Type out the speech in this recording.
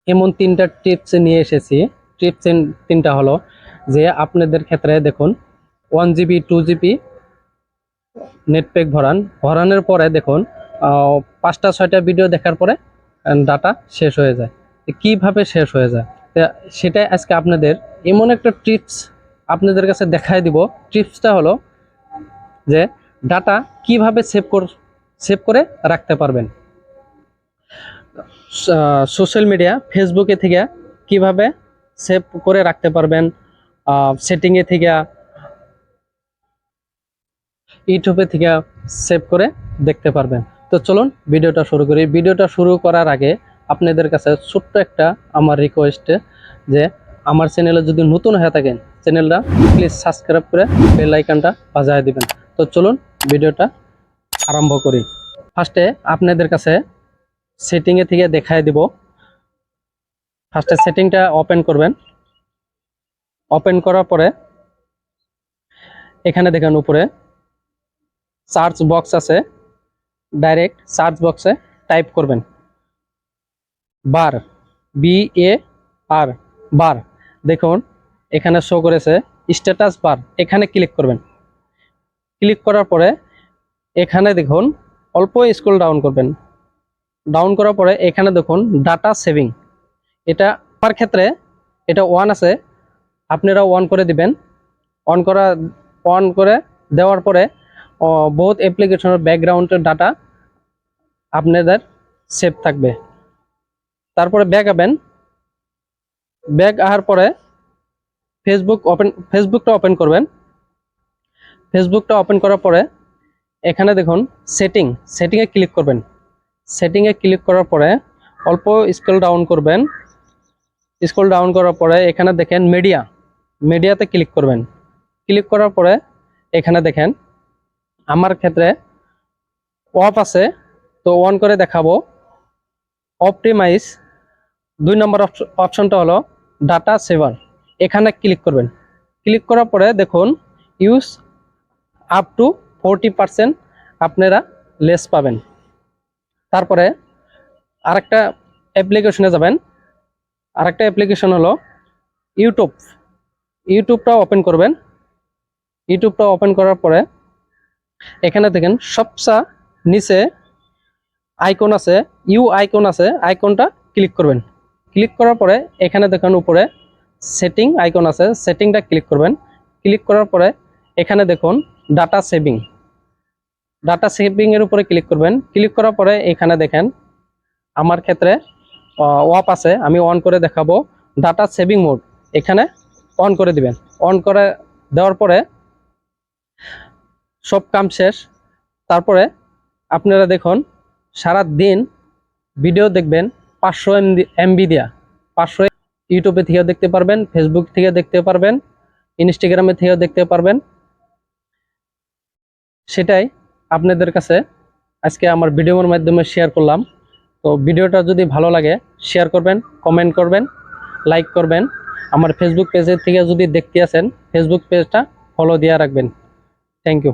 এমন তিনটা টিপস নিয়ে এসেছি। টিপস তিনটা হলো যে আপনাদের ক্ষেত্রে দেখুন 1 GB 2 GB নেট প্যাক ভরানোর পরে দেখুন 5টা 6টা ভিডিও দেখার পরে ডাটা শেষ হয়ে যায়। কিভাবে শেষ হয়ে যায় সেটাই আজকে আপনাদের এমন একটা টিপস আপনাদের কাছে দেখাই দিব। টিপসটা হলো যে ডাটা কিভাবে সেভ করে রাখতে পারবেন। সোশ্যাল মিডিয়া ফেসবুকে থেকে কিভাবে সেভ করে রাখতে পারবেন, সেটিংয়ে থেকে ইউটিউবে থেকে সেভ করে দেখতে পারবেন। তো চলুন ভিডিওটা শুরু করি। ভিডিওটা শুরু করার আগে আপনাদের কাছে ছোট্ট একটা আমার রিকোয়েস্ট যে আমার চ্যানেলে যদি নতুন হয়ে থাকেন চ্যানেলটা প্লিজ সাবস্ক্রাইব করে বেল আইকনটা বাজিয়ে দিবেন। তো চলুন ভিডিওটা আরম্ভ করি। ফার্স্টে আপনাদের কাছে সেটিংয়ে থেকে দেখায় দিব। ফার্স্টে সেটিংটা ওপেন করবেন। ওপেন করার পরে এখানে দেখেন উপরে সার্চ বক্স আছে, ডাইরেক্ট সার্চ বক্সে টাইপ করবেন বার, BAR বার। দেখুন এখানে শো করেছে স্ট্যাটাস বার, এখানে ক্লিক করবেন। ক্লিক করার পরে এখানে দেখুন অল্প স্ক্রল ডাউন করবেন। ডাউন করার পরে এখানে দেখুন ডাটা সেভিং, এটা আমার ক্ষেত্রে এটা ওয়ান আছে, আপনারা অন করে দিবেন। অন করে দেওয়ার পরে বহুত অ্যাপ্লিকেশনের ব্যাকগ্রাউন্ডের ডাটা আপনাদের সেভ থাকবে। তারপরে ব্যাক আবেন। ব্যাক আসার পরে ফেসবুকটা ওপেন করবেন। ফেসবুকটা ওপেন করার পরে এখানে দেখুন সেটিংয়ে ক্লিক করবেন। সেটিংয়ে ক্লিক করার পরে অল্প স্ক্রল ডাউন করবেন। স্ক্রল ডাউন করার পরে এখানে দেখেন মিডিয়াতে ক্লিক করবেন। ক্লিক করার পরে এখানে দেখেন আমার ক্ষেত্রে অফ আছে, তো অন করে দেখাবো। অপটিমাইজ 2 নম্বর অপশনটা হলো ডাটা সেভার, এখানে ক্লিক করবেন। ক্লিক করার পরে দেখুন ইউজ আপ টু 40% আপনারা লেস পাবেন। তারপরে আরেকটা অ্যাপ্লিকেশনে যাবেন। আরেকটা অ্যাপ্লিকেশন হলো ইউটিউবটা ওপেন করবেন। ইউটিউবটা ওপেন করার পরে এখানে দেখেন সবচেয়ে নিচে আইকন আছে, আইকন আছে, আইকনটা ক্লিক করবেন। ক্লিক করার পরে এখানে দেখেন উপরে সেটিং আইকন আছে, সেটিংটা ক্লিক করবেন। ক্লিক করার পরে এখানে দেখুন ডাটা সেভিং এর উপরে ক্লিক করবেন। ক্লিক করার পরে এখানে দেখেন আমার ক্ষেত্রে অফ আছে, আমি অন করে দেখাবো। ডাটা সেভিং মোড এখানে অন করে দিবেন। অন করে দেওয়ার পরে সব কাম শেষ। তারপরে আপনারা দেখুন সারা দিন ভিডিও দেখবেন 500 MB দিয়া। 500 ইউটিউবে থেকেও দেখতে পারবেন, ফেসবুক থেকে দেখতে পারবেন, ইনস্টাগ্রামে থেকেও দেখতে পারবেন। সেটাই আপনাদের কাছে আজকে আমার ভিডিওর মাধ্যমে শেয়ার করলাম। তো ভিডিওটা যদি ভালো লাগে শেয়ার করবেন, কমেন্ট করবেন, লাইক করবেন। আমার ফেসবুক পেজের থেকে যদি দেখতে আসেন ফেসবুক পেজটা ফলো দিয়ে রাখবেন। Thank you.